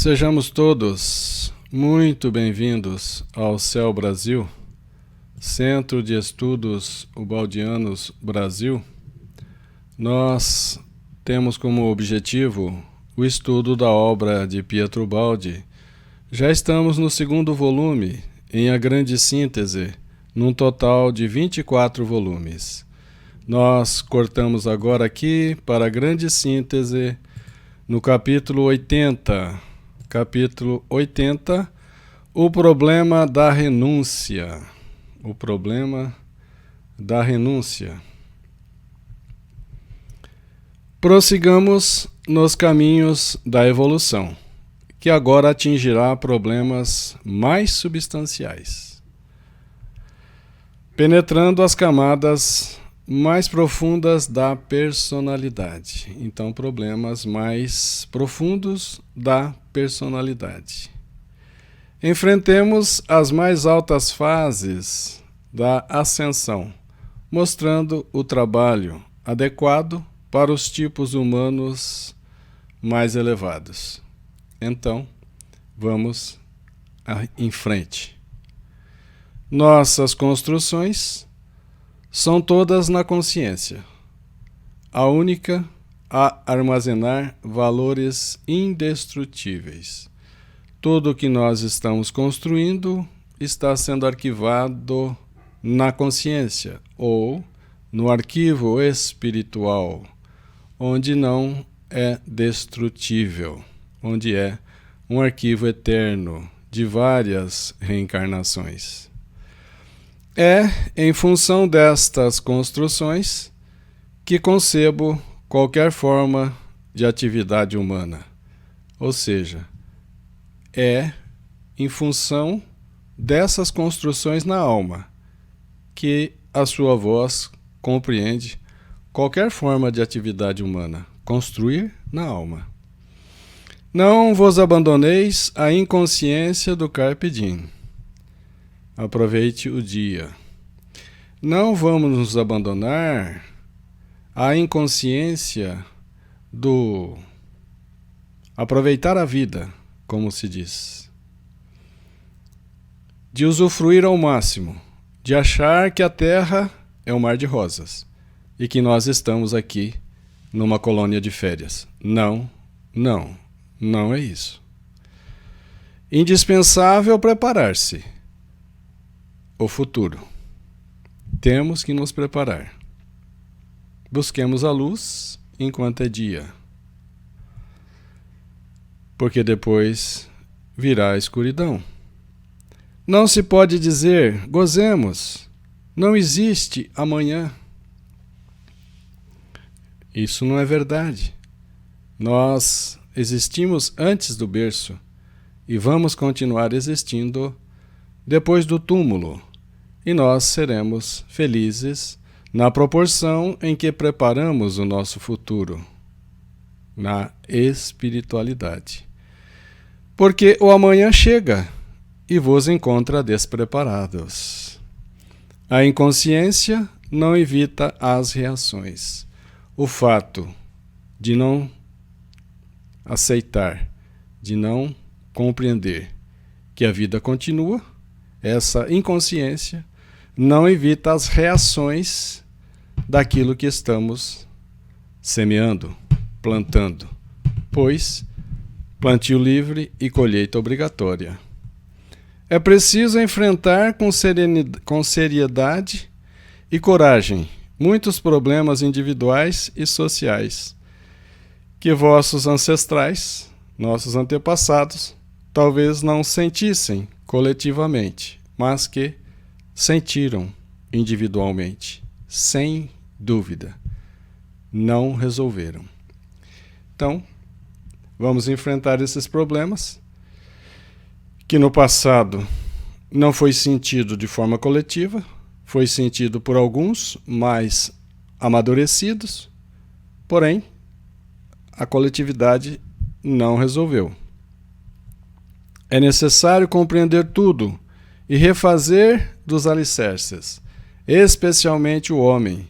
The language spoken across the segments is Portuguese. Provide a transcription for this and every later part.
Sejamos todos muito bem-vindos ao CEL Brasil, Centro de Estudos Ubaldianos Brasil. Nós temos como objetivo o estudo da obra de Pietro Ubaldi. Já estamos no segundo volume, em A Grande Síntese, num total de 24 volumes. Nós cortamos agora aqui para a Grande Síntese, no capítulo 80. Capítulo 80, o problema da renúncia. O problema da renúncia. Prossigamos nos caminhos da evolução, que agora atingirá problemas mais substanciais, penetrando as camadas mais profundas da personalidade. Então, problemas mais profundos da personalidade. Enfrentemos as mais altas fases da ascensão, mostrando o trabalho adequado para os tipos humanos mais elevados. Então, vamos em frente. Nossas construções são todas na consciência, a única a armazenar valores indestrutíveis. Tudo o que nós estamos construindo está sendo arquivado na consciência ou no arquivo espiritual, onde não é destrutível, onde é um arquivo eterno de várias reencarnações. É em função destas construções que concebo qualquer forma de atividade humana. Ou seja, é em função dessas construções na alma que a sua voz compreende qualquer forma de atividade humana. Construir na alma. Não vos abandoneis à inconsciência do Carpe Diem. Aproveite o dia. Não vamos nos abandonar à inconsciência do aproveitar a vida, como se diz. De usufruir ao máximo, de achar que a Terra é um mar de rosas e que nós estamos aqui numa colônia de férias. Não é isso. Indispensável preparar-se. O futuro. Temos que nos preparar. Busquemos a luz enquanto é dia, porque depois virá a escuridão. Não se pode dizer, gozemos, não existe amanhã. Isso não é verdade. Nós existimos antes do berço e vamos continuar existindo depois do túmulo, e nós seremos felizes na proporção em que preparamos o nosso futuro, na espiritualidade. Porque o amanhã chega e vos encontra despreparados. A inconsciência não evita as reações. O fato de não aceitar, de não compreender que a vida continua, essa inconsciência não evita as reações daquilo que estamos semeando, plantando, pois plantio livre e colheita obrigatória. É preciso enfrentar com seriedade e coragem muitos problemas individuais e sociais que vossos ancestrais, nossos antepassados, talvez não sentissem coletivamente, mas que sentiram individualmente, sem dúvida. Não resolveram. Então, vamos enfrentar esses problemas que no passado não foi sentido de forma coletiva, foi sentido por alguns mais amadurecidos, porém, a coletividade não resolveu. É necessário compreender tudo e refazer dos alicerces, especialmente o homem,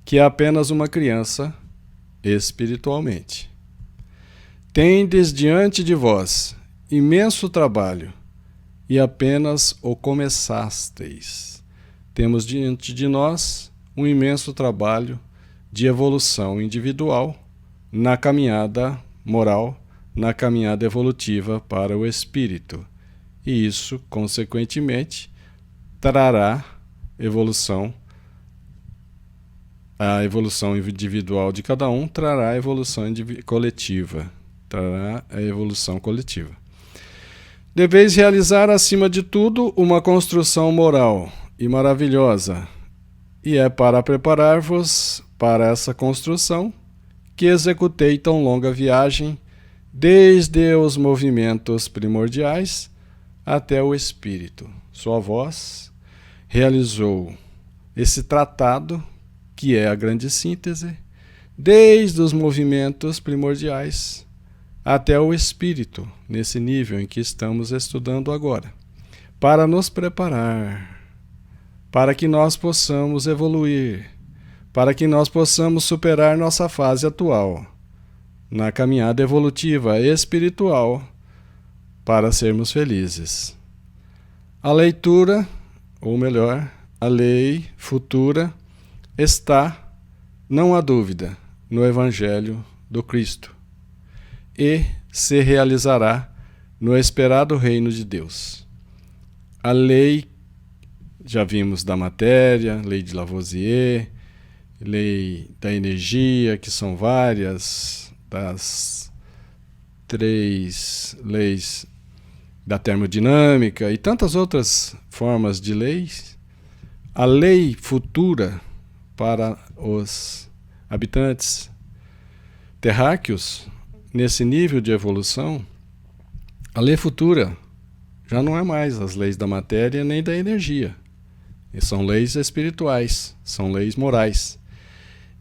que é apenas uma criança espiritualmente. Tendes diante de vós imenso trabalho, e apenas o começasteis. Temos diante de nós um imenso trabalho de evolução individual na caminhada moral, na caminhada evolutiva para o espírito. E isso, consequentemente, trará evolução. A evolução individual de cada um trará a evolução coletiva. Trará a evolução coletiva. Deveis realizar, acima de tudo, uma construção moral e maravilhosa, e é para preparar-vos para essa construção que executei tão longa viagem, desde os movimentos primordiais até o espírito. Sua voz realizou esse tratado, que é a grande síntese, desde os movimentos primordiais até o espírito, nesse nível em que estamos estudando agora, para nos preparar, para que nós possamos evoluir, para que nós possamos superar nossa fase atual, na caminhada evolutiva espiritual, para sermos felizes. A leitura, ou melhor, a lei futura, está, não há dúvida, no Evangelho do Cristo, e se realizará no esperado reino de Deus. A lei, já vimos da matéria, lei de Lavoisier, lei da energia, que são várias, das 3 leis da termodinâmica e tantas outras formas de leis. A lei futura para os habitantes terráqueos, nesse nível de evolução, a lei futura já não é mais as leis da matéria nem da energia. E são leis espirituais, são leis morais.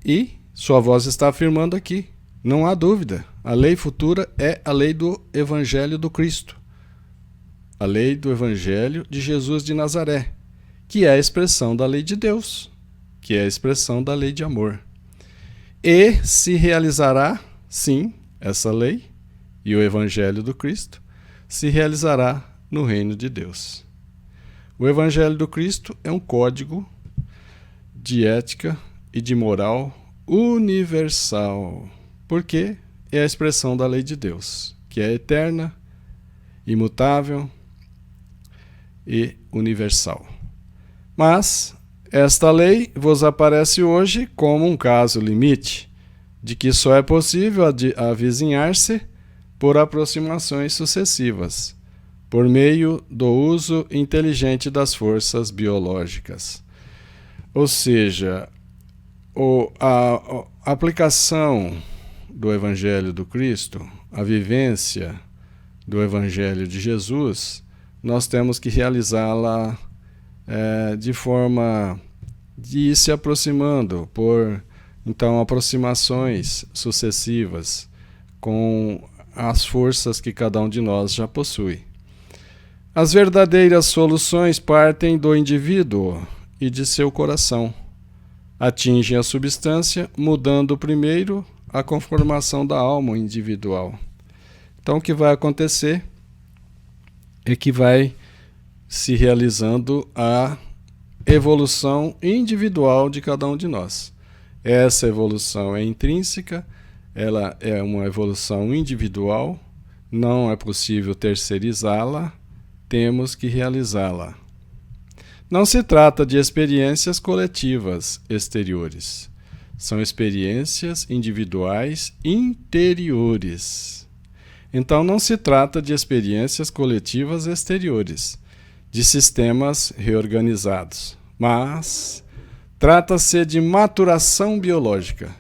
E sua voz está afirmando aqui, não há dúvida, a lei futura é a lei do Evangelho do Cristo. A lei do Evangelho de Jesus de Nazaré, que é a expressão da lei de Deus, que é a expressão da lei de amor. E se realizará, sim, essa lei e o Evangelho do Cristo se realizará no reino de Deus. O Evangelho do Cristo é um código de ética e de moral universal, porque é a expressão da lei de Deus, que é eterna, imutável e universal. Mas esta lei vos aparece hoje como um caso limite, de que só é possível avizinhar-se por aproximações sucessivas, por meio do uso inteligente das forças biológicas. Ou seja, a aplicação do Evangelho do Cristo, a vivência do Evangelho de Jesus, nós temos que realizá-la de forma de ir se aproximando por então aproximações sucessivas com as forças que cada um de nós já possui. As verdadeiras soluções partem do indivíduo e de seu coração. Atingem a substância, mudando primeiro a conformação da alma individual. Então o que vai acontecer é que vai se realizando a evolução individual de cada um de nós. Essa evolução é intrínseca, ela é uma evolução individual, não é possível terceirizá-la, temos que realizá-la. Não se trata de experiências coletivas exteriores, são experiências individuais interiores. Então não se trata de experiências coletivas exteriores, de sistemas reorganizados, mas trata-se de maturação biológica.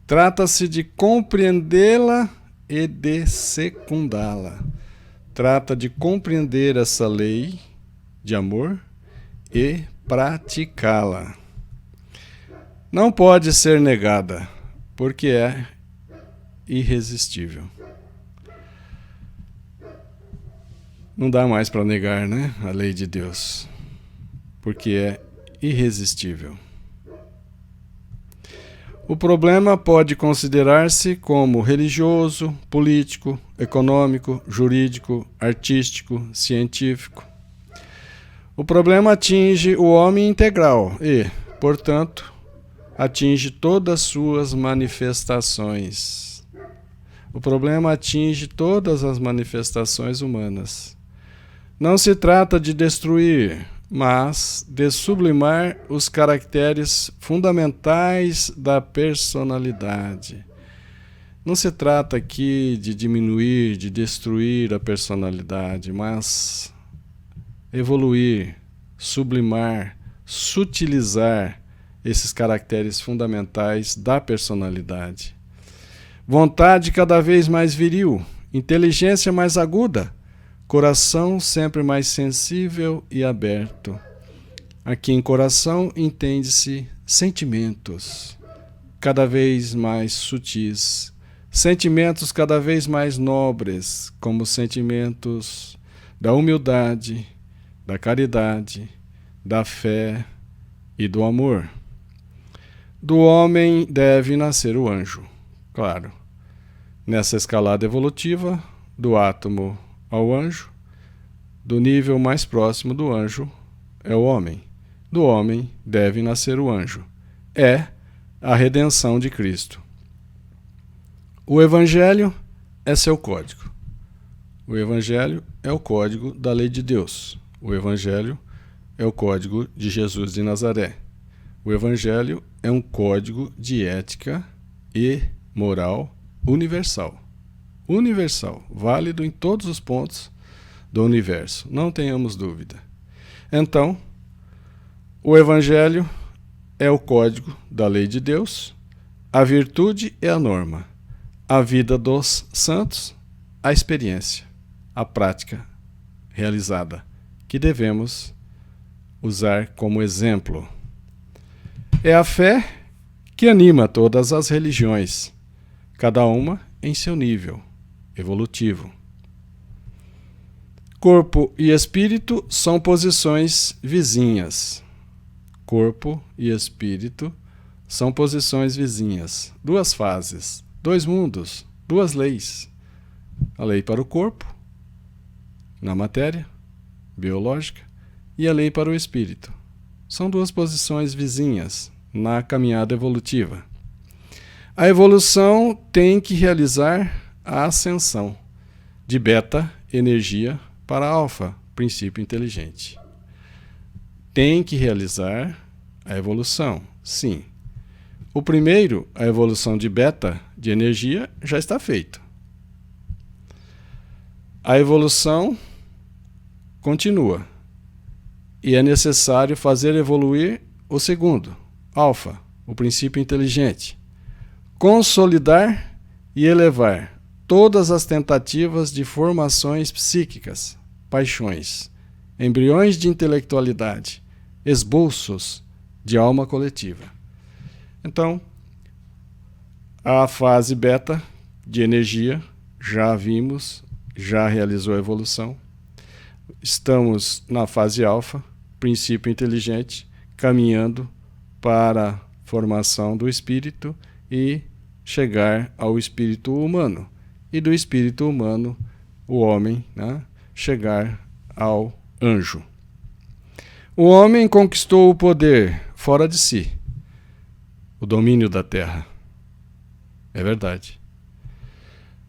Trata-se de compreendê-la e de secundá-la. Trata de compreender essa lei de amor e praticá-la. Não pode ser negada, porque é irresistível. Não dá mais para negar, né, a lei de Deus, porque é irresistível. O problema pode considerar-se como religioso, político, econômico, jurídico, artístico, científico. O problema atinge o homem integral e, portanto, atinge todas as suas manifestações. O problema atinge todas as manifestações humanas. Não se trata de destruir, mas de sublimar os caracteres fundamentais da personalidade. Não se trata aqui de diminuir, de destruir a personalidade, mas evoluir, sublimar, sutilizar esses caracteres fundamentais da personalidade. Vontade cada vez mais viril, inteligência mais aguda, coração sempre mais sensível e aberto. Aqui em coração entende-se sentimentos cada vez mais sutis, sentimentos cada vez mais nobres, como sentimentos da humildade, da caridade, da fé e do amor. Do homem deve nascer o anjo, claro. Nessa escalada evolutiva, do átomo ao anjo, do nível mais próximo do anjo é o homem. Do homem deve nascer o anjo. É a redenção de Cristo. O Evangelho é seu código. O Evangelho é o código da lei de Deus. O Evangelho é o código de Jesus de Nazaré. O Evangelho é um código de ética e moral universal. Universal, válido em todos os pontos do universo, não tenhamos dúvida. Então, o Evangelho é o código da lei de Deus, a virtude é a norma, a vida dos santos, a experiência, a prática realizada, que devemos usar como exemplo. É a fé que anima todas as religiões, cada uma em seu nível evolutivo. Corpo e espírito são posições vizinhas. Corpo e espírito são posições vizinhas, duas fases, dois mundos, duas leis. A lei para o corpo, na matéria biológica, e a lei para o espírito. São duas posições vizinhas na caminhada evolutiva. A evolução tem que realizar a ascensão de beta, energia, para alfa, princípio inteligente. Tem que realizar a evolução, sim. O primeiro, a evolução de beta, de energia, já está feito. A evolução continua. E é necessário fazer evoluir o segundo, alfa, o princípio inteligente. Consolidar e elevar todas as tentativas de formações psíquicas, paixões, embriões de intelectualidade, esboços de alma coletiva. Então, a fase beta de energia, já vimos, já realizou a evolução. Estamos na fase alfa, princípio inteligente, caminhando para a formação do espírito e chegar ao espírito humano. E do espírito humano, o homem, né, chegar ao anjo. O homem conquistou o poder fora de si, o domínio da terra. É verdade.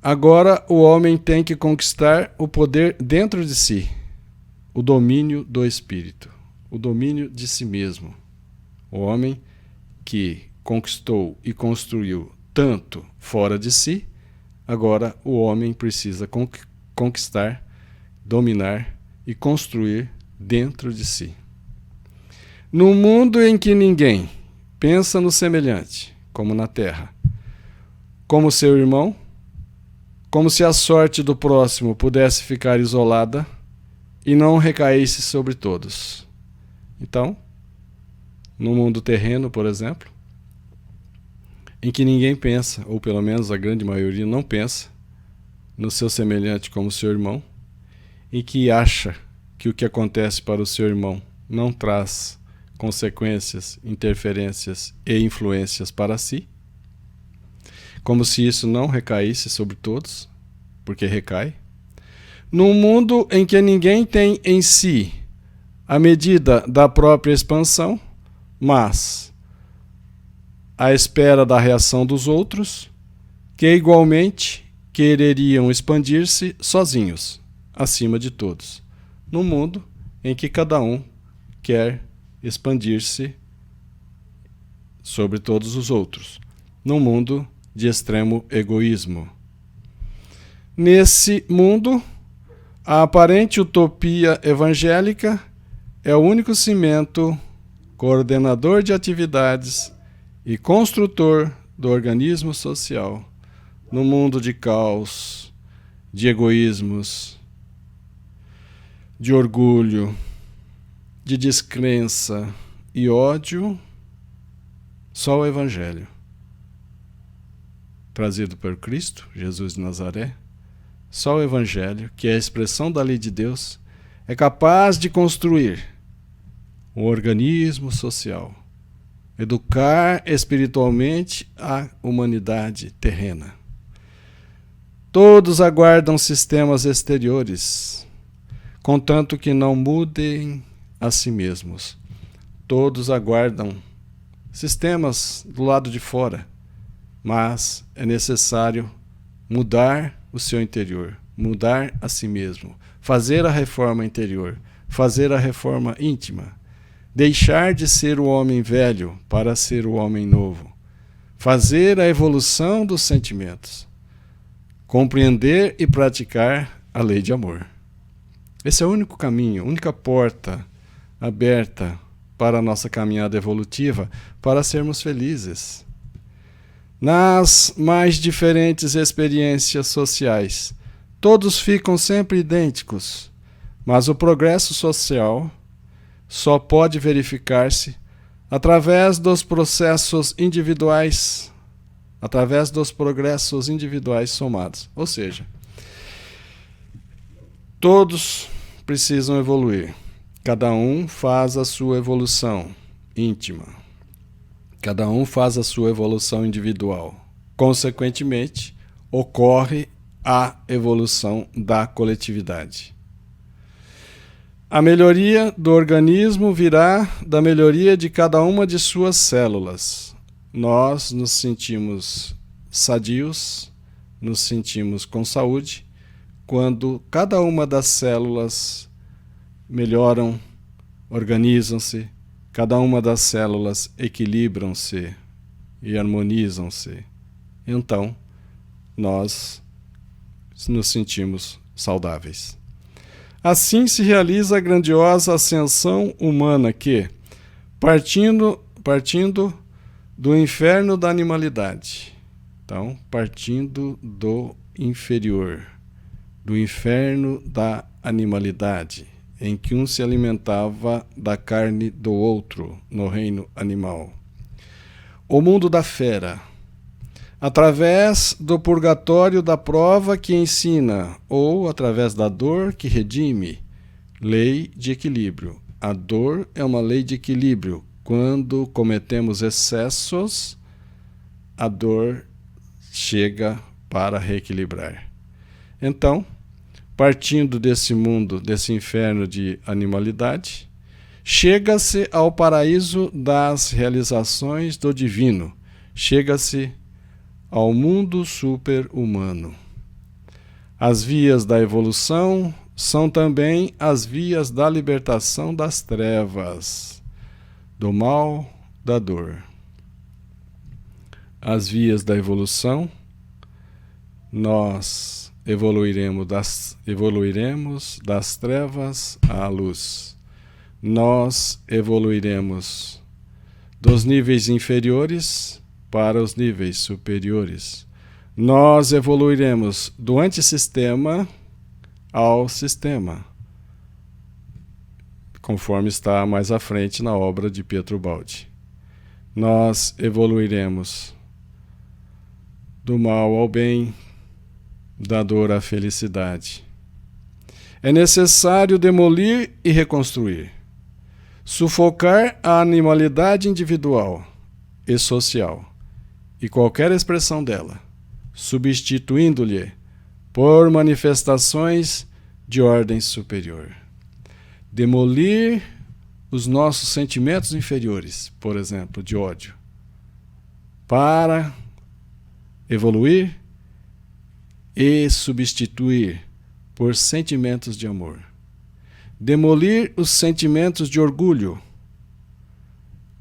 Agora o homem tem que conquistar o poder dentro de si, o domínio do espírito, o domínio de si mesmo. O homem que conquistou e construiu tanto fora de si, agora o homem precisa conquistar, dominar e construir dentro de si. No mundo em que ninguém pensa no semelhante, como na terra, como seu irmão, como se a sorte do próximo pudesse ficar isolada e não recaísse sobre todos. Então, no mundo terreno, por exemplo, em que ninguém pensa, ou pelo menos a grande maioria não pensa, no seu semelhante como seu irmão, e que acha que o que acontece para o seu irmão não traz consequências, interferências e influências para si, como se isso não recaísse sobre todos, porque recai. Num mundo em que ninguém tem em si a medida da própria expansão, mas à espera da reação dos outros, que igualmente quereriam expandir-se sozinhos, acima de todos. Num mundo em que cada um quer expandir-se sobre todos os outros. Num mundo de extremo egoísmo. Nesse mundo, a aparente utopia evangélica é o único cimento, coordenador de atividades e construtor do organismo social, no mundo de caos, de egoísmos, de orgulho, de descrença e ódio. Só o Evangelho, trazido por Cristo, Jesus de Nazaré, só o Evangelho, que é a expressão da lei de Deus, é capaz de construir um organismo social, educar espiritualmente a humanidade terrena. Todos aguardam sistemas exteriores, contanto que não mudem a si mesmos. Todos aguardam sistemas do lado de fora, mas é necessário mudar o seu interior, mudar a si mesmo, fazer a reforma interior, fazer a reforma íntima, deixar de ser o homem velho para ser o homem novo, fazer a evolução dos sentimentos, compreender e praticar a lei de amor. Esse é o único caminho, a única porta aberta para a nossa caminhada evolutiva, para sermos felizes. Nas mais diferentes experiências sociais, todos ficam sempre idênticos, mas o progresso social só pode verificar-se através dos processos individuais, através dos progressos individuais somados. Ou seja, todos precisam evoluir. Cada um faz a sua evolução íntima. Cada um faz a sua evolução individual. Consequentemente, ocorre a evolução da coletividade. A melhoria do organismo virá da melhoria de cada uma de suas células. Nós nos sentimos sadios, nos sentimos com saúde, quando cada uma das células melhoram, organizam-se, cada uma das células equilibram-se e harmonizam-se. Então, nós nos sentimos saudáveis. Assim se realiza a grandiosa ascensão humana que, partindo do inferno da animalidade, então, partindo do inferior, do inferno da animalidade, em que um se alimentava da carne do outro no reino animal. O mundo da fera, através do purgatório da prova que ensina, ou através da dor que redime, lei de equilíbrio. A dor é uma lei de equilíbrio. Quando cometemos excessos, a dor chega para reequilibrar. Então, partindo desse mundo, desse inferno de animalidade, chega-se ao paraíso das realizações do divino, chega-se ao mundo super-humano. As vias da evolução são também as vias da libertação das trevas, do mal, da dor. As vias da evolução, nós evoluiremos das trevas à luz. Nós evoluiremos dos níveis inferiores para os níveis superiores. Nós evoluiremos do antissistema ao sistema, conforme está mais à frente na obra de Pietro Baldi. Nós evoluiremos do mal ao bem, da dor à felicidade. É necessário demolir e reconstruir, sufocar a animalidade individual e social, e qualquer expressão dela, substituindo-lhe por manifestações de ordem superior. Demolir os nossos sentimentos inferiores, por exemplo, de ódio, para evoluir e substituir por sentimentos de amor. Demolir os sentimentos de orgulho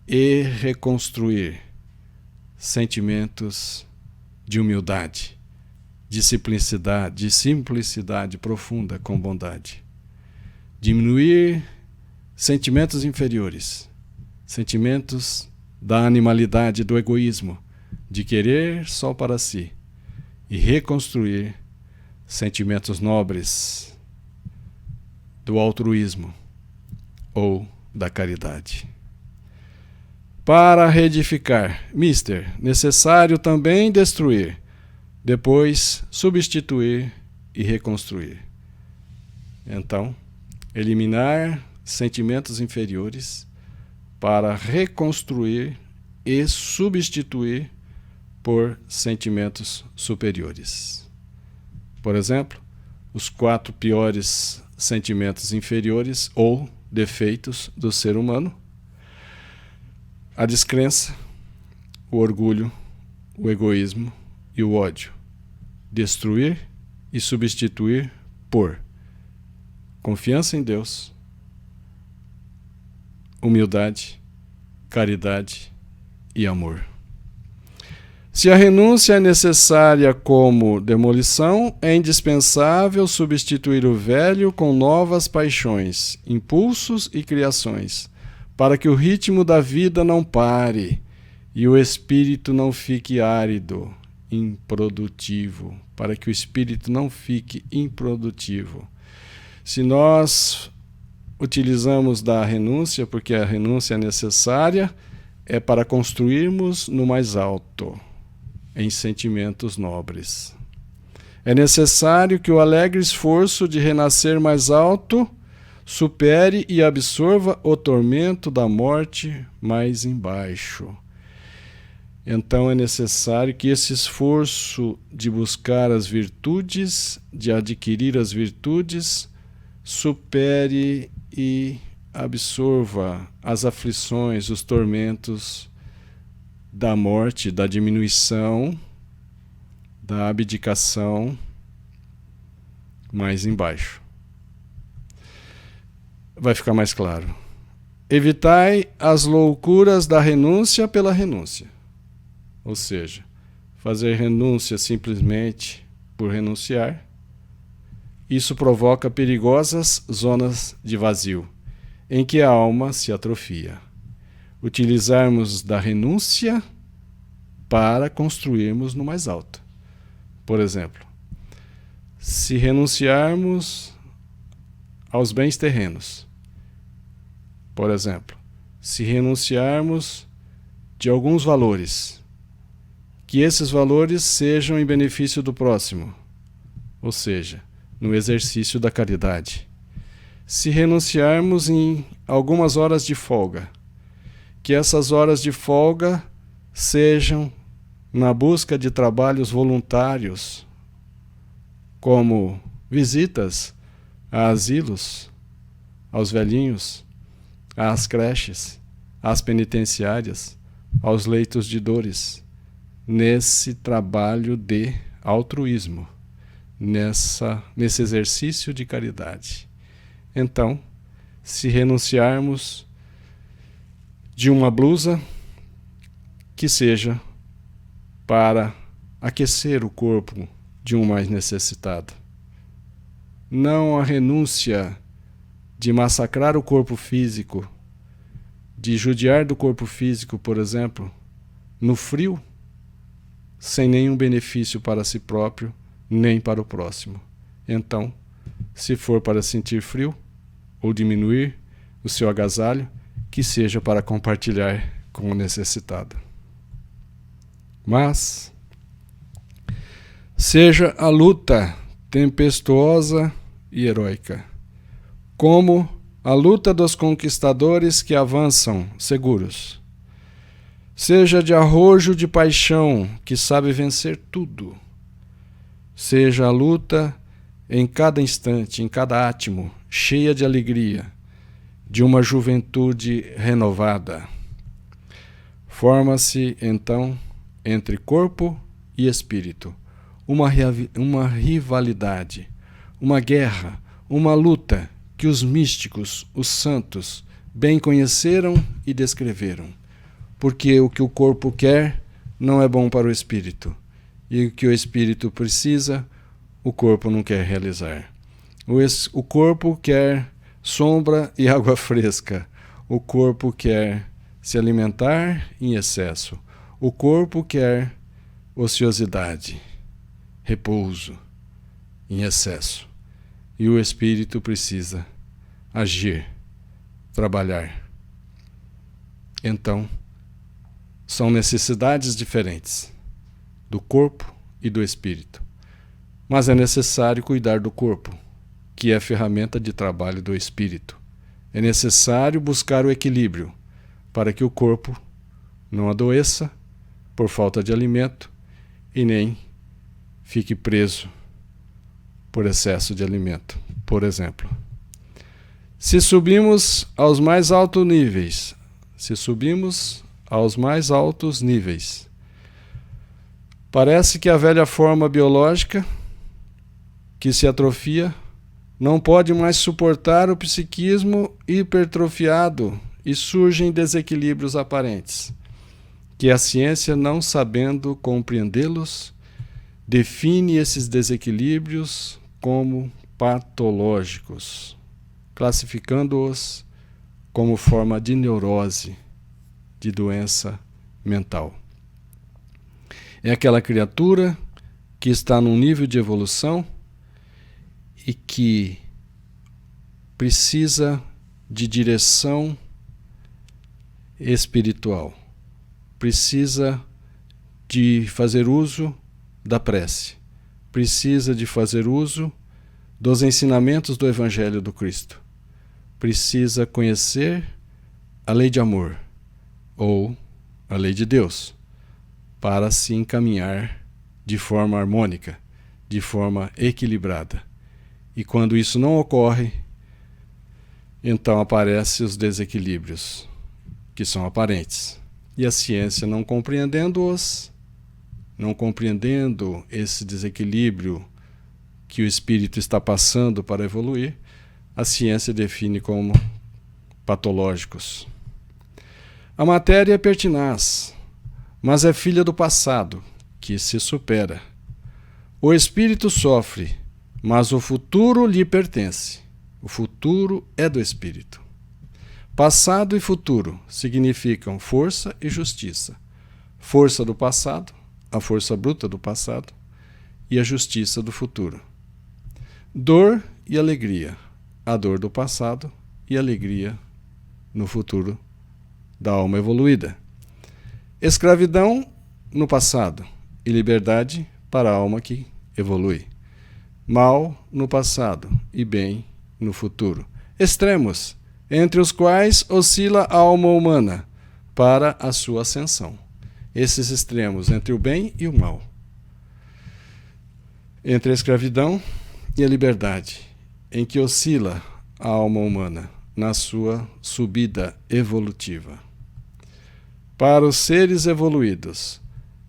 e reconstruir sentimentos de humildade, de simplicidade profunda com bondade. Diminuir sentimentos inferiores, sentimentos da animalidade, do egoísmo, de querer só para si, e reconstruir sentimentos nobres do altruísmo ou da caridade. Para reedificar, necessário também destruir, depois substituir e reconstruir. Então, eliminar sentimentos inferiores para reconstruir e substituir por sentimentos superiores. Por exemplo, os 4 piores sentimentos inferiores ou defeitos do ser humano: a descrença, o orgulho, o egoísmo e o ódio. Destruir e substituir por confiança em Deus, humildade, caridade e amor. Se a renúncia é necessária como demolição, é indispensável substituir o velho com novas paixões, impulsos e criações, para que o ritmo da vida não pare e o espírito não fique árido, improdutivo, para que o espírito não fique improdutivo. Se nós utilizamos da renúncia, porque a renúncia é necessária, é para construirmos no mais alto, em sentimentos nobres. É necessário que o alegre esforço de renascer mais alto supere e absorva o tormento da morte mais embaixo. Então é necessário que esse esforço de buscar as virtudes, de adquirir as virtudes, supere e absorva as aflições, os tormentos da morte, da diminuição, da abdicação mais embaixo. Vai ficar mais claro. Evitai as loucuras da renúncia pela renúncia. Ou seja, fazer renúncia simplesmente por renunciar. Isso provoca perigosas zonas de vazio, em que a alma se atrofia. Utilizarmos da renúncia para construirmos no mais alto. Por exemplo, se renunciarmos aos bens terrenos, por exemplo, se renunciarmos de alguns valores, que esses valores sejam em benefício do próximo, ou seja, no exercício da caridade. Se renunciarmos em algumas horas de folga, que essas horas de folga sejam na busca de trabalhos voluntários, como visitas a asilos, aos velhinhos, às creches, às penitenciárias, aos leitos de dores, nesse trabalho de altruísmo, nesse exercício de caridade. Então, se renunciarmos de uma blusa, que seja para aquecer o corpo de um mais necessitado. Não a renúncia de massacrar o corpo físico, de judiar do corpo físico, por exemplo, no frio, sem nenhum benefício para si próprio, nem para o próximo. Então, se for para sentir frio ou diminuir o seu agasalho, que seja para compartilhar com o necessitado. Mas seja a luta tempestuosa e heróica, como a luta dos conquistadores que avançam seguros. Seja de arrojo de paixão que sabe vencer tudo, seja a luta em cada instante, em cada átimo, cheia de alegria, de uma juventude renovada. Forma-se, então, entre corpo e espírito, uma rivalidade, uma guerra, uma luta que os místicos, os santos, bem conheceram e descreveram. Porque o que o corpo quer não é bom para o espírito, e o que o espírito precisa, o corpo não quer realizar. O corpo quer sombra e água fresca. O corpo quer se alimentar em excesso. O corpo quer ociosidade, repouso em excesso. E o espírito precisa agir, trabalhar. Então, são necessidades diferentes do corpo e do espírito. Mas é necessário cuidar do corpo, que é a ferramenta de trabalho do espírito. É necessário buscar o equilíbrio para que o corpo não adoeça por falta de alimento e nem fique preso por excesso de alimento, por exemplo. Se subimos aos mais altos níveis, parece que a velha forma biológica que se atrofia não pode mais suportar o psiquismo hipertrofiado e surgem desequilíbrios aparentes, que a ciência, não sabendo compreendê-los, define esses desequilíbrios como patológicos, classificando-os como forma de neurose, de doença mental. É aquela criatura que está num nível de evolução e que precisa de direção espiritual, precisa de fazer uso da prece, precisa de fazer uso dos ensinamentos do Evangelho do Cristo, precisa conhecer a lei de amor ou a lei de Deus para se encaminhar de forma harmônica, de forma equilibrada. E quando isso não ocorre, então aparecem os desequilíbrios, que são aparentes. E a ciência, não compreendendo esse desequilíbrio que o espírito está passando para evoluir, a ciência define como patológicos. A matéria é pertinaz, mas é filha do passado, que se supera. O espírito sofre, mas o futuro lhe pertence. O futuro é do espírito. Passado e futuro significam força e justiça. Força do passado, a força bruta do passado, e a justiça do futuro. Dor e alegria, a dor do passado e alegria no futuro da alma evoluída. Escravidão no passado e liberdade para a alma que evolui. Mal no passado e bem no futuro. Extremos, entre os quais oscila a alma humana para a sua ascensão. Esses extremos entre o bem e o mal. Entre a escravidão e a liberdade, em que oscila a alma humana na sua subida evolutiva. Para os seres evoluídos,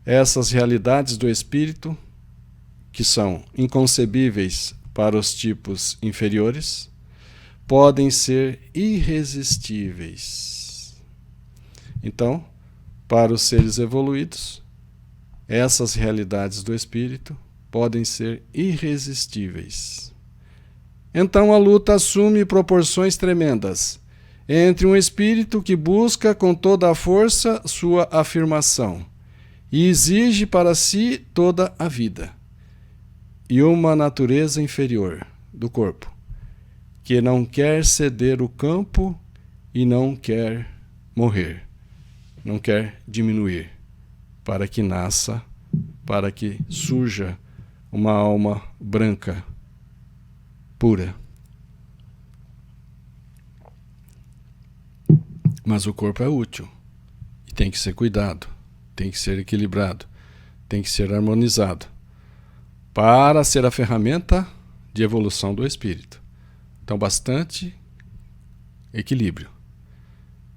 essas realidades do espírito, que são inconcebíveis para os tipos inferiores, podem ser irresistíveis. Então, para os seres evoluídos, essas realidades do espírito podem ser irresistíveis. Então a luta assume proporções tremendas entre um espírito que busca com toda a força sua afirmação e exige para si toda a vida, e uma natureza inferior do corpo, que não quer ceder o campo e não quer morrer, não quer diminuir, para que nasça, para que surja uma alma branca, pura. Mas o corpo é útil e tem que ser cuidado, tem que ser equilibrado, tem que ser harmonizado, para ser a ferramenta de evolução do espírito. Então, bastante equilíbrio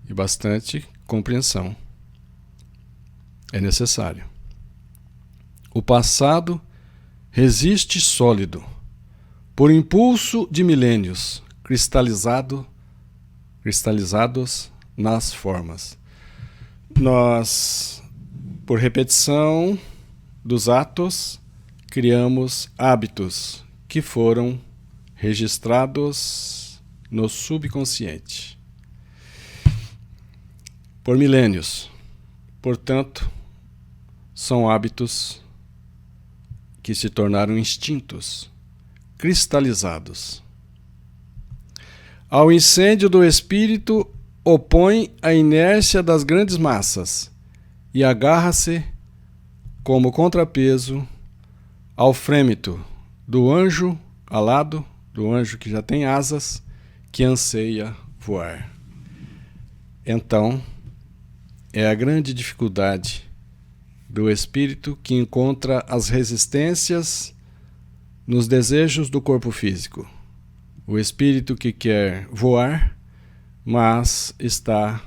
e bastante compreensão é necessário. O passado resiste sólido, por impulso de milênios, cristalizados nas formas. Nós, por repetição dos atos, criamos hábitos que foram registrados no subconsciente por milênios. Portanto, são hábitos que se tornaram instintos cristalizados. Ao incêndio do espírito opõe a inércia das grandes massas e agarra-se como contrapeso ao frêmito do anjo alado, do anjo que já tem asas, que anseia voar. Então, é a grande dificuldade do espírito que encontra as resistências nos desejos do corpo físico. O espírito que quer voar, mas está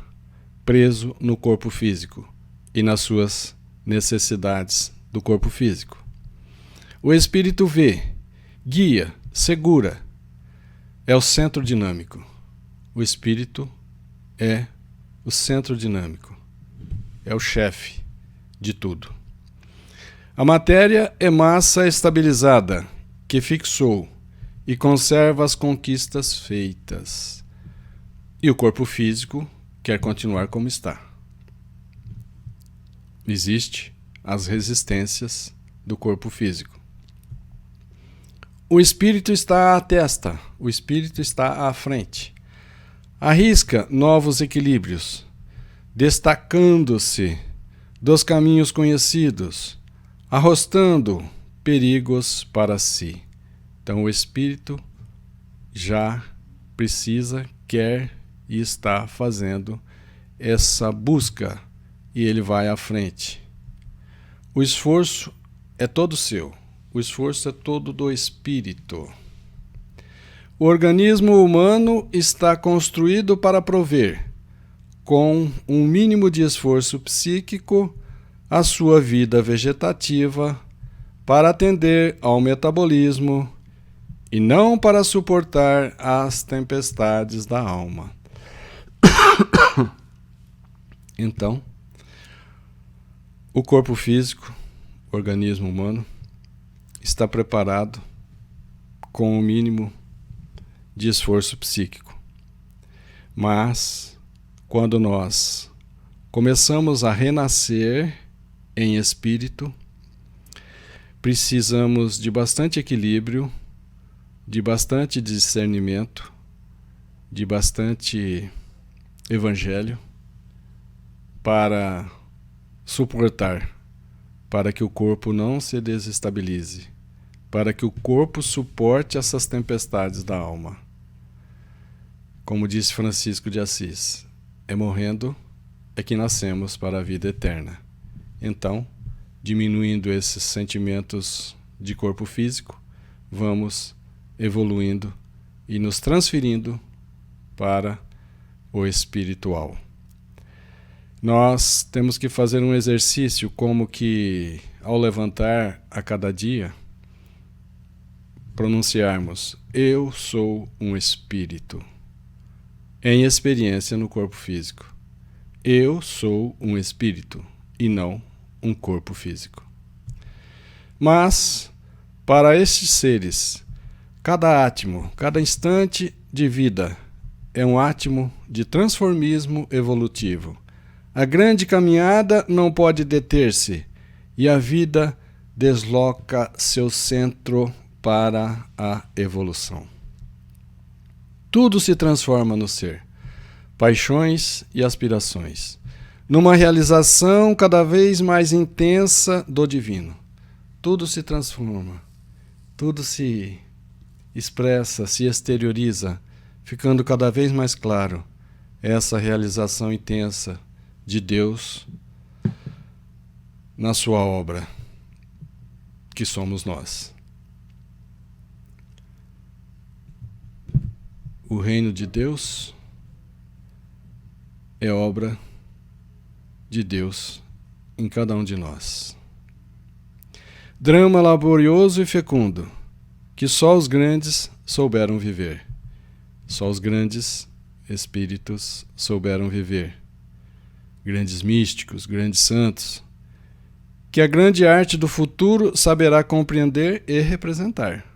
preso no corpo físico e nas suas necessidades do corpo físico. O espírito vê, guia, segura, é o centro dinâmico. O espírito é o centro dinâmico, é o chefe de tudo. A matéria é massa estabilizada, que fixou e conserva as conquistas feitas. E o corpo físico quer continuar como está. Existem as resistências do corpo físico. O espírito está à testa, o espírito está à frente. Arrisca novos equilíbrios, destacando-se dos caminhos conhecidos, arrostando perigos para si. Então o espírito já precisa, quer e está fazendo essa busca e ele vai à frente. O esforço é todo seu, o esforço é todo do espírito. O organismo humano está construído para prover, com um mínimo de esforço psíquico, a sua vida vegetativa para atender ao metabolismo e não para suportar as tempestades da alma. Então, o corpo físico, o organismo humano, está preparado com o mínimo de esforço psíquico. Mas, quando nós começamos a renascer em espírito, precisamos de bastante equilíbrio, de bastante discernimento, de bastante evangelho para suportar, para que o corpo não se desestabilize, para que o corpo suporte essas tempestades da alma. Como disse Francisco de Assis, é morrendo é que nascemos para a vida eterna. Então, diminuindo esses sentimentos de corpo físico, vamos evoluindo e nos transferindo para o espiritual. Nós temos que fazer um exercício como que, ao levantar a cada dia, pronunciarmos: eu sou um espírito, em experiência no corpo físico. Eu sou um espírito e não um corpo físico. Mas, para estes seres, cada átomo, cada instante de vida é um átomo de transformismo evolutivo. A grande caminhada não pode deter-se e a vida desloca seu centro para a evolução. Tudo se transforma no ser, paixões e aspirações, numa realização cada vez mais intensa do divino. Tudo se transforma, tudo se expressa, se exterioriza, ficando cada vez mais claro essa realização intensa de Deus na sua obra, que somos nós. o reino de Deus é obra de Deus em cada um de nós. Drama laborioso e fecundo, que só os grandes souberam viver. Só os grandes espíritos souberam viver. Grandes místicos, grandes santos, que a grande arte do futuro saberá compreender e representar.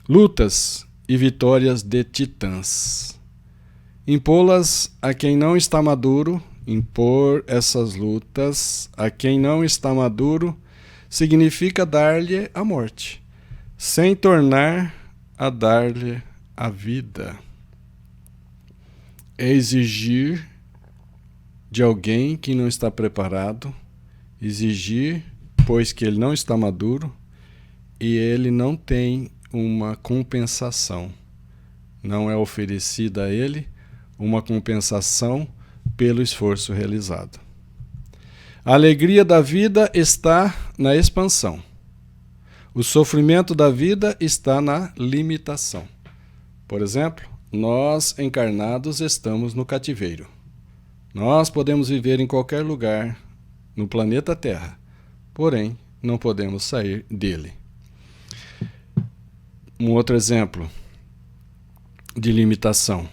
Lutas e vitórias de titãs. Impô-las a quem não está maduro, impor essas lutas a quem não está maduro, significa dar-lhe a morte, sem tornar a dar-lhe a vida. É exigir de alguém que não está preparado, exigir, pois que ele não está maduro e ele não tem uma compensação. Não é oferecida a ele uma compensação pelo esforço realizado. A alegria da vida está na expansão. O sofrimento da vida está na limitação. Por exemplo, nós encarnados estamos no cativeiro. Nós podemos viver em qualquer lugar no planeta Terra, porém não podemos sair dele. Um outro exemplo de limitação.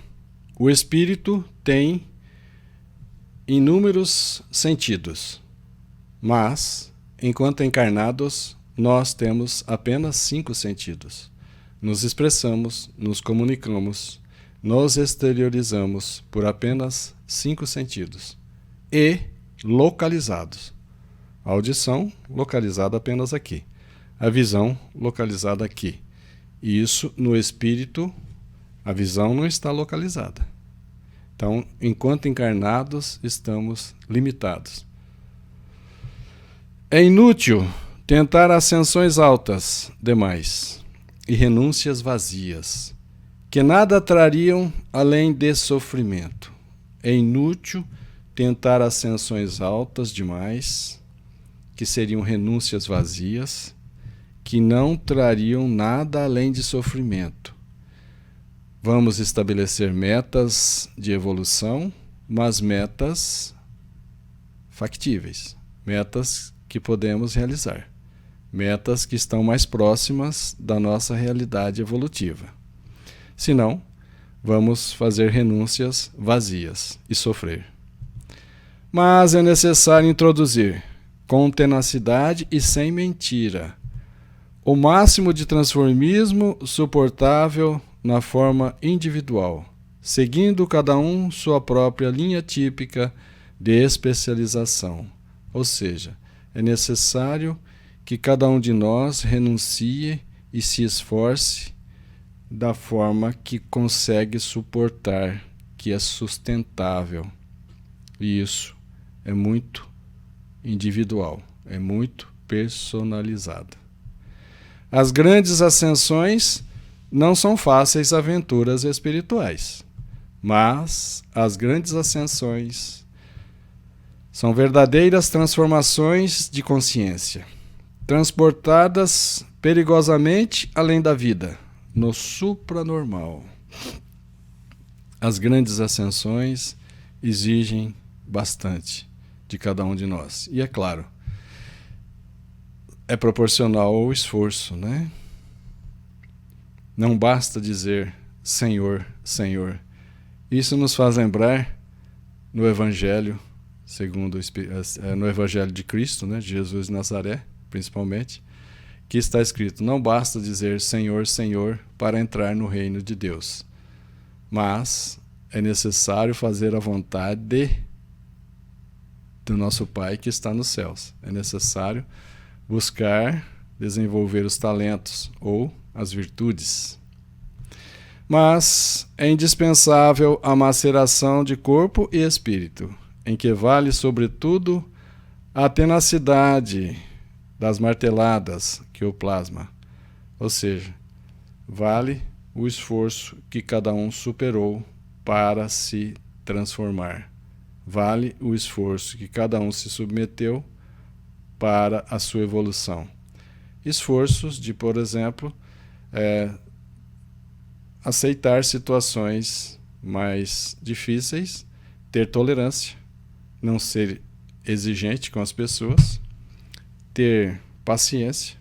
O espírito tem inúmeros sentidos, mas, enquanto encarnados, nós temos apenas 5 sentidos. Nos expressamos, nos comunicamos, nos exteriorizamos por apenas 5 sentidos e localizados. A audição localizada apenas aqui, a visão localizada aqui. E isso no espírito, a visão não está localizada. Então, enquanto encarnados, estamos limitados. É inútil tentar ascensões altas demais e renúncias vazias, que nada trariam além de sofrimento. É inútil tentar ascensões altas demais, que seriam renúncias vazias, que não trariam nada além de sofrimento. Vamos estabelecer metas de evolução, mas metas factíveis, metas que podemos realizar, metas que estão mais próximas da nossa realidade evolutiva. Senão, vamos fazer renúncias vazias e sofrer. Mas é necessário introduzir, com tenacidade e sem mentira, o máximo de transformismo suportável na forma individual, seguindo cada um sua própria linha típica de especialização. Ou seja, é necessário que cada um de nós renuncie e se esforce da forma que consegue suportar, que é sustentável. E isso é muito individual, é muito personalizado. As grandes ascensões não são fáceis aventuras espirituais, mas as grandes ascensões são verdadeiras transformações de consciência, transportadas perigosamente além da vida, no supranormal. As grandes ascensões exigem bastante de cada um de nós. E é claro, é proporcional ao esforço, né? Não basta dizer Senhor, Senhor. Isso nos faz lembrar no Evangelho, no Evangelho de Cristo, né? De Jesus de Nazaré, principalmente, que está escrito: não basta dizer Senhor, Senhor para entrar no reino de Deus, mas é necessário fazer a vontade do nosso Pai que está nos céus. É necessário buscar desenvolver os talentos ou as virtudes. Mas é indispensável a maceração de corpo e espírito, em que vale, sobretudo, a tenacidade das marteladas que o plasma. Ou seja, vale o esforço que cada um superou para se transformar. Vale o esforço que cada um se submeteu para a sua evolução. Esforços de, por exemplo, aceitar situações mais difíceis, ter tolerância, não ser exigente com as pessoas, ter paciência,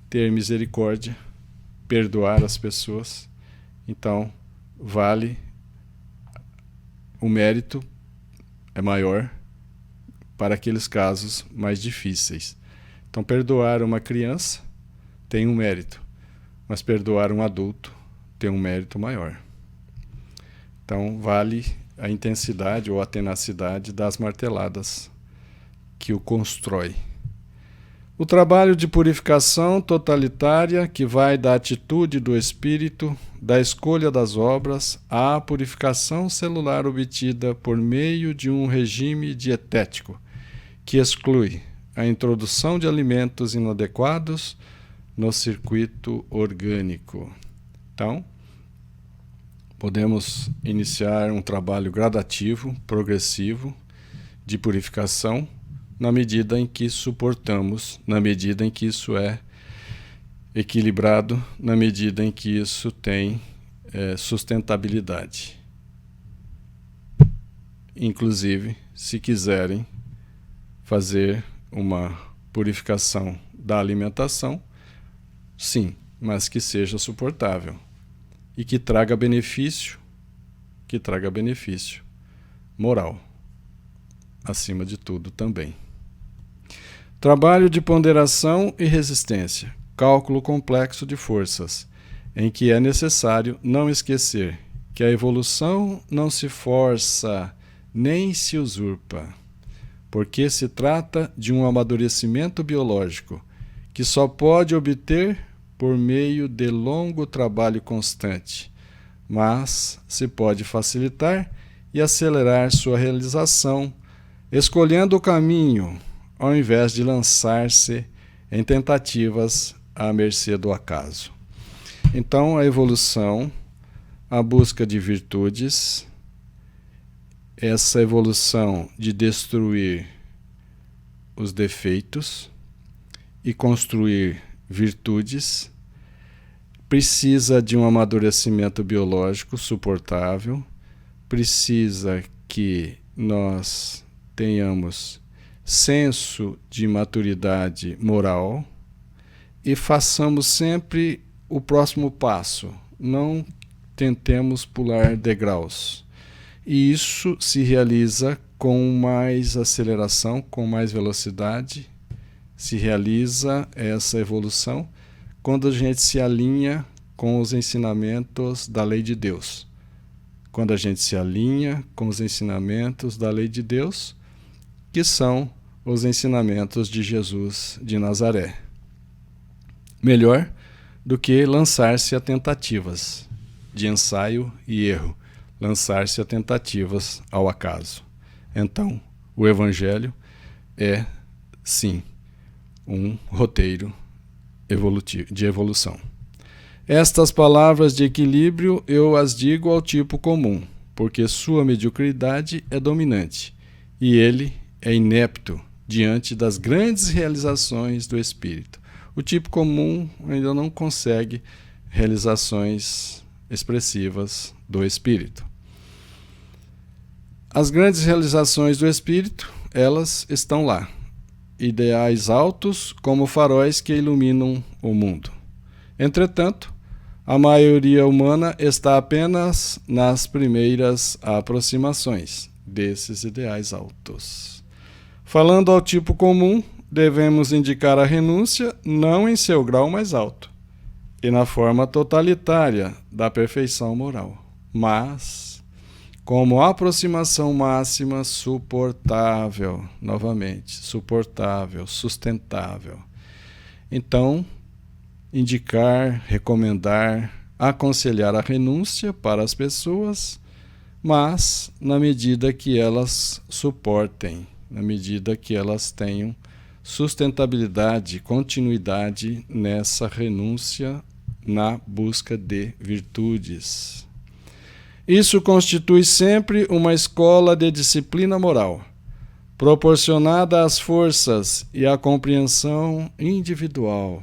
ter misericórdia, perdoar as pessoas. Então, o mérito é maior para aqueles casos mais difíceis. Então, perdoar uma criança tem um mérito, mas perdoar um adulto tem um mérito maior. Então, vale a intensidade ou a tenacidade das marteladas que o constrói. O trabalho de purificação totalitária, que vai da atitude do espírito, da escolha das obras, à purificação celular obtida por meio de um regime dietético, que exclui a introdução de alimentos inadequados no circuito orgânico. Então, podemos iniciar um trabalho gradativo, progressivo, de purificação, na medida em que suportamos, na medida em que isso é equilibrado, na medida em que isso tem sustentabilidade. Inclusive, se quiserem fazer uma purificação da alimentação, sim, mas que seja suportável e que traga benefício moral, acima de tudo também. Trabalho de ponderação e resistência, cálculo complexo de forças, em que é necessário não esquecer que a evolução não se força nem se usurpa, porque se trata de um amadurecimento biológico que só pode obter por meio de longo trabalho constante, mas se pode facilitar e acelerar sua realização, escolhendo o caminho, ao invés de lançar-se em tentativas à mercê do acaso. Então, a evolução, a busca de virtudes, essa evolução de destruir os defeitos e construir virtudes, precisa de um amadurecimento biológico suportável, precisa que nós tenhamos senso de maturidade moral e façamos sempre o próximo passo, não tentemos pular degraus. E isso se realiza com mais aceleração, com mais velocidade, se realiza essa evolução quando a gente se alinha com os ensinamentos da lei de Deus. Quando a gente se alinha com os ensinamentos da lei de Deus, que são os ensinamentos de Jesus de Nazaré. Melhor do que lançar-se a tentativas de ensaio e erro, lançar-se a tentativas ao acaso. Então, o Evangelho é, sim, um roteiro de evolução. Estas palavras de equilíbrio eu as digo ao tipo comum, porque sua mediocridade é dominante, e ele é inepto diante das grandes realizações do espírito. O tipo comum ainda não consegue realizações expressivas do espírito. As grandes realizações do espírito, elas estão lá, ideais altos como faróis que iluminam o mundo. Entretanto, a maioria humana está apenas nas primeiras aproximações desses ideais altos. Falando ao tipo comum, devemos indicar a renúncia não em seu grau mais alto e na forma totalitária da perfeição moral, mas como aproximação máxima suportável, novamente, suportável, sustentável. Então, indicar, recomendar, aconselhar a renúncia para as pessoas, mas na medida que elas suportem, na medida que elas tenham sustentabilidade, continuidade nessa renúncia na busca de virtudes. Isso constitui sempre uma escola de disciplina moral, proporcionada às forças e à compreensão individual.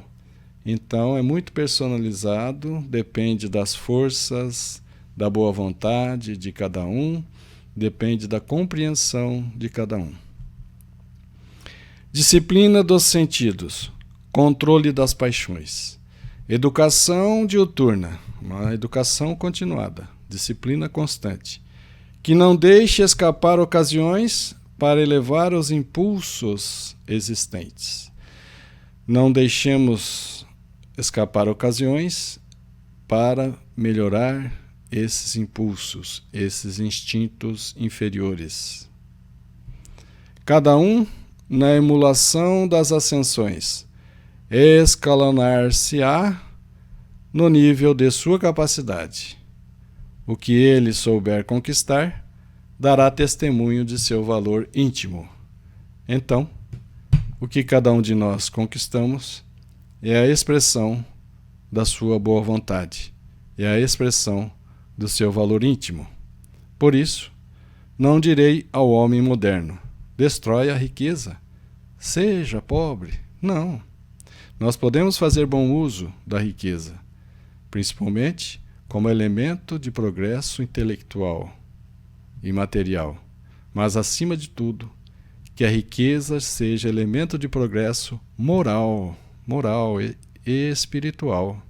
Então é muito personalizado, depende das forças, da boa vontade de cada um, depende da compreensão de cada um. Disciplina dos sentidos, controle das paixões. Educação diuturna, uma educação continuada, disciplina constante, que não deixe escapar ocasiões para elevar os impulsos existentes. Não deixemos escapar ocasiões para melhorar esses impulsos, esses instintos inferiores. Cada um na emulação das ascensões, escalonar-se-á no nível de sua capacidade. O que ele souber conquistar, dará testemunho de seu valor íntimo. Então, o que cada um de nós conquistamos é a expressão da sua boa vontade, é a expressão do seu valor íntimo. Por isso, não direi ao homem moderno: destrói a riqueza, seja pobre. Não. Nós podemos fazer bom uso da riqueza, principalmente como elemento de progresso intelectual e material, mas, acima de tudo, que a riqueza seja elemento de progresso moral e espiritual.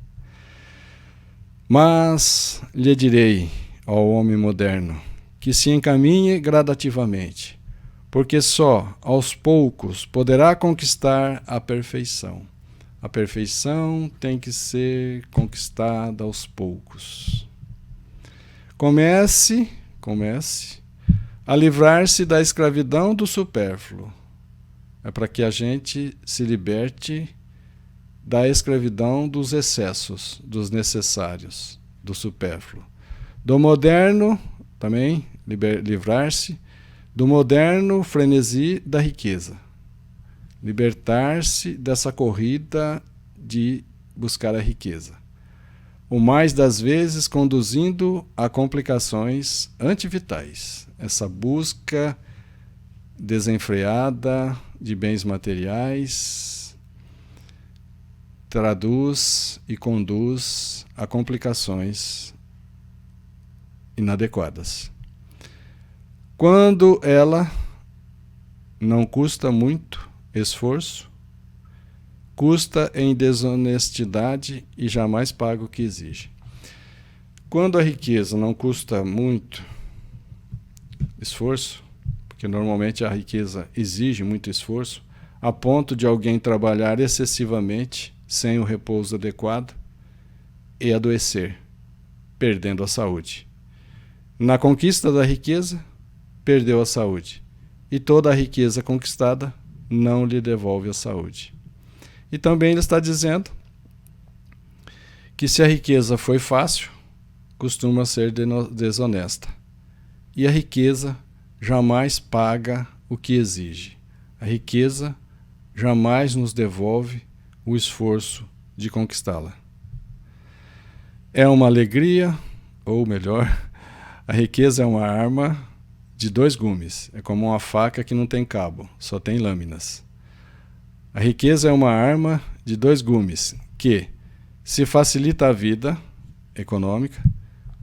Mas lhe direi ao homem moderno que se encaminhe gradativamente, porque só aos poucos poderá conquistar a perfeição. A perfeição tem que ser conquistada aos poucos. Comece a livrar-se da escravidão do supérfluo. É para que a gente se liverte da escravidão dos excessos, dos necessários, do supérfluo. Do moderno, também, livrar-se do moderno frenesi da riqueza. Libertar-se dessa corrida de buscar a riqueza. O mais das vezes conduzindo a complicações antivitais. Essa busca desenfreada de bens materiais traduz e conduz a complicações inadequadas. Quando ela não custa muito esforço, custa em desonestidade e jamais paga o que exige. Quando a riqueza não custa muito esforço, porque normalmente a riqueza exige muito esforço, a ponto de alguém trabalhar excessivamente, sem o repouso adequado, e adoecer, perdendo a saúde. Na conquista da riqueza, perdeu a saúde. E toda a riqueza conquistada não lhe devolve a saúde. E também ele está dizendo que se a riqueza foi fácil, costuma ser desonesta. E a riqueza jamais paga o que exige. A riqueza jamais nos devolve o esforço de conquistá-la. É uma alegria, ou melhor, a riqueza é uma arma de 2 gumes. É como uma faca que não tem cabo, só tem lâminas. A riqueza é uma arma de 2 gumes que, se facilita a vida econômica,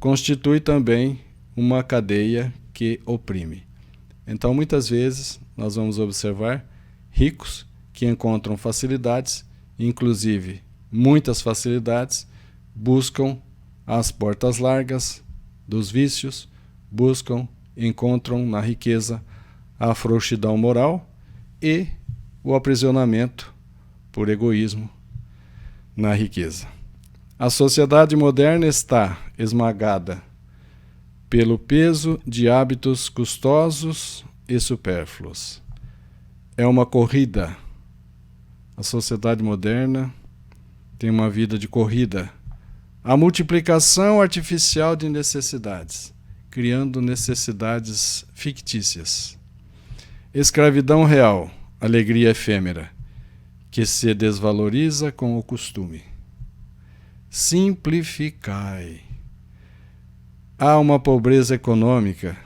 constitui também uma cadeia que oprime. Então, muitas vezes, nós vamos observar ricos que encontram facilidades, inclusive muitas facilidades, buscam as portas largas dos vícios, encontram na riqueza a frouxidão moral e o aprisionamento por egoísmo na riqueza. A sociedade moderna está esmagada pelo peso de hábitos custosos e supérfluos. É uma corrida. A sociedade moderna tem uma vida de corrida. A multiplicação artificial de necessidades, criando necessidades fictícias. Escravidão real, alegria efêmera, que se desvaloriza com o costume. Simplificai. Há uma pobreza econômica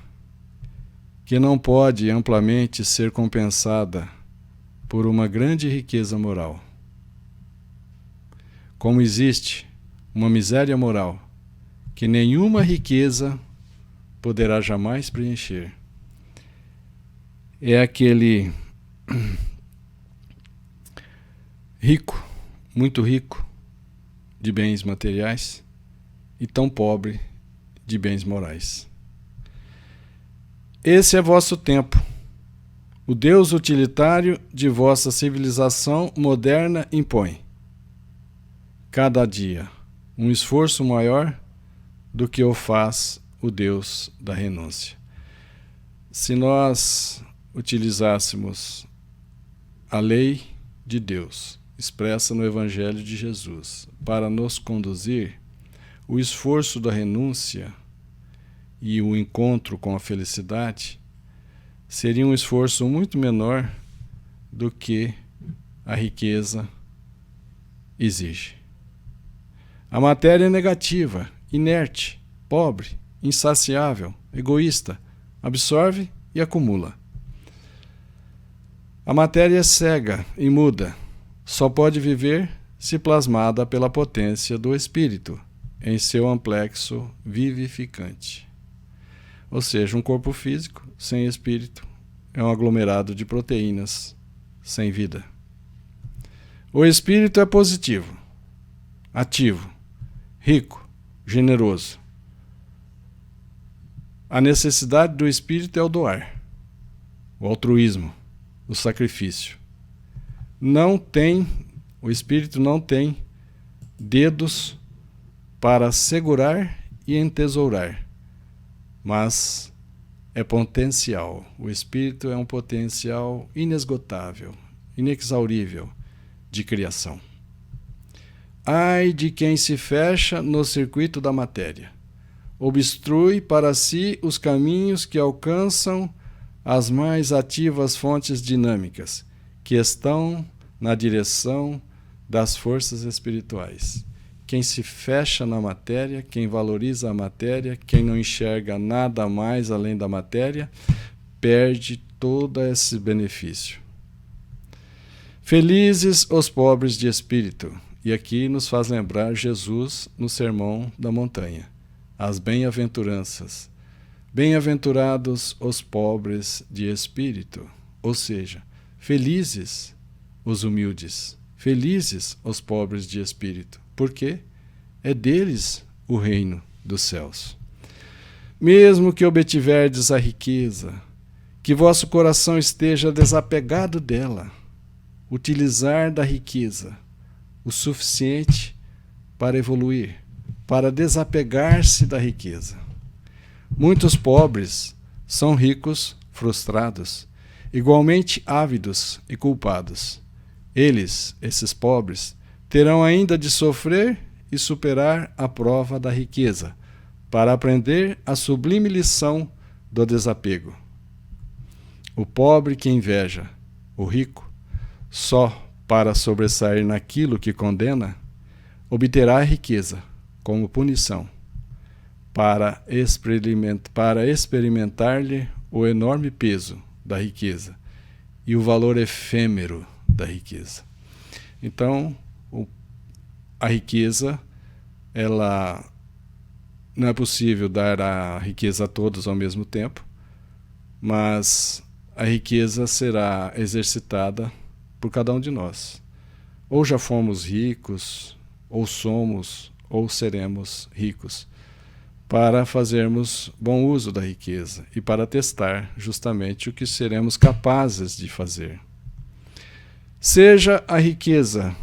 que não pode amplamente ser compensada por uma grande riqueza moral. como existe uma miséria moral que nenhuma riqueza poderá jamais preencher. É aquele rico, muito rico de bens materiais e tão pobre de bens morais. Esse é vosso tempo. O Deus utilitário de vossa civilização moderna impõe, cada dia, um esforço maior do que o faz o Deus da renúncia. Se nós utilizássemos a lei de Deus, expressa no Evangelho de Jesus, para nos conduzir, o esforço da renúncia e o encontro com a felicidade seria um esforço muito menor do que a riqueza exige. A matéria é negativa, inerte, pobre, insaciável, egoísta, absorve e acumula. A matéria é cega e muda, só pode viver se plasmada pela potência do espírito em seu amplexo vivificante. Ou seja, um corpo físico sem espírito é um aglomerado de proteínas sem vida. O espírito é positivo, ativo, rico, generoso. A necessidade do espírito é o doar, o altruísmo, o sacrifício. O espírito não tem dedos para segurar e entesourar, mas é potencial. O espírito é um potencial inesgotável, inexaurível de criação. Ai de quem se fecha no circuito da matéria, obstrui para si os caminhos que alcançam as mais ativas fontes dinâmicas, que estão na direção das forças espirituais. Quem se fecha na matéria, quem valoriza a matéria, quem não enxerga nada mais além da matéria, perde todo esse benefício. Felizes os pobres de espírito. E aqui nos faz lembrar Jesus no Sermão da Montanha. As bem-aventuranças. Bem-aventurados os pobres de espírito. Ou seja, felizes os humildes. Felizes os pobres de espírito. Porque é deles o reino dos céus. Mesmo que obtiverdes a riqueza, que vosso coração esteja desapegado dela, utilizar da riqueza o suficiente para evoluir, para desapegar-se da riqueza. Muitos pobres são ricos frustrados, igualmente ávidos e culpados. Eles, esses pobres, terão ainda de sofrer e superar a prova da riqueza, para aprender a sublime lição do desapego. O pobre que inveja o rico, só para sobressair naquilo que condena, obterá a riqueza como punição, para experimentar-lhe o enorme peso da riqueza e o valor efêmero da riqueza. Então, a riqueza, ela não é possível dar a riqueza a todos ao mesmo tempo, mas a riqueza será exercitada por cada um de nós. Ou já fomos ricos, ou somos, ou seremos ricos, para fazermos bom uso da riqueza e para testar justamente o que seremos capazes de fazer. Seja a riqueza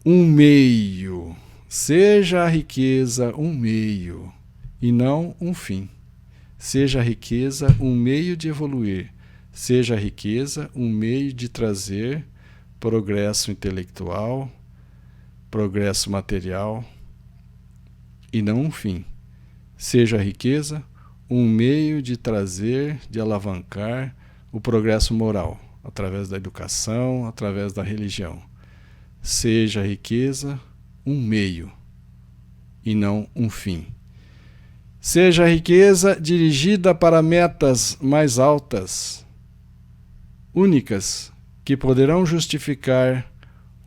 um meio, seja a riqueza um meio e não um fim. Seja a riqueza um meio de evoluir, seja a riqueza um meio de trazer progresso intelectual, progresso material e não um fim. Seja a riqueza um meio de trazer, de alavancar o progresso moral, através da educação, através da religião. Seja a riqueza um meio e não um fim. Seja a riqueza dirigida para metas mais altas, únicas, que poderão justificar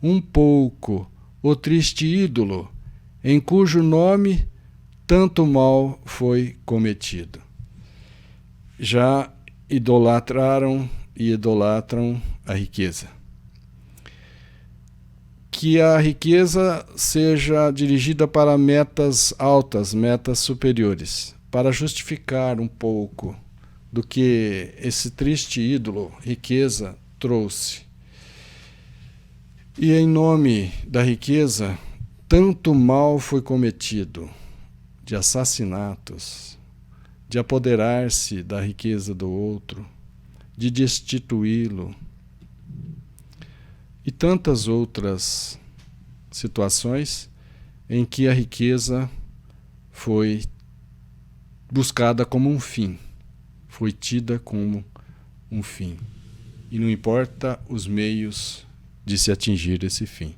um pouco o triste ídolo, em cujo nome tanto mal foi cometido. Já idolatraram e idolatram a riqueza. Que a riqueza seja dirigida para metas altas, metas superiores, para justificar um pouco do que esse triste ídolo, riqueza, trouxe. E em nome da riqueza, tanto mal foi cometido, de assassinatos, de apoderar-se da riqueza do outro, de destituí-lo, e tantas outras situações em que a riqueza foi buscada como um fim, foi tida como um fim. E não importa os meios de se atingir esse fim.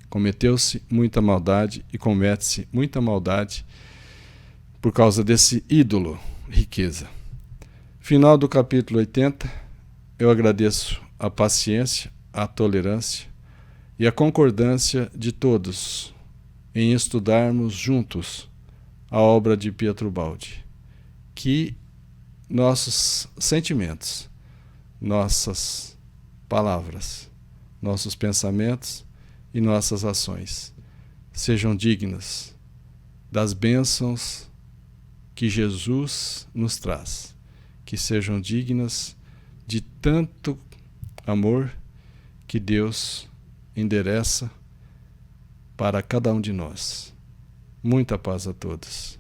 Cometeu-se muita maldade e comete-se muita maldade por causa desse ídolo, riqueza. Final do capítulo 80, eu agradeço a paciência, a tolerância e a concordância de todos em estudarmos juntos a obra de Pietro Baldi. Que nossos sentimentos, nossas palavras, nossos pensamentos e nossas ações sejam dignas das bênçãos que Jesus nos traz, que sejam dignas de tanto amor que Deus endereça para cada um de nós. Muita paz a todos.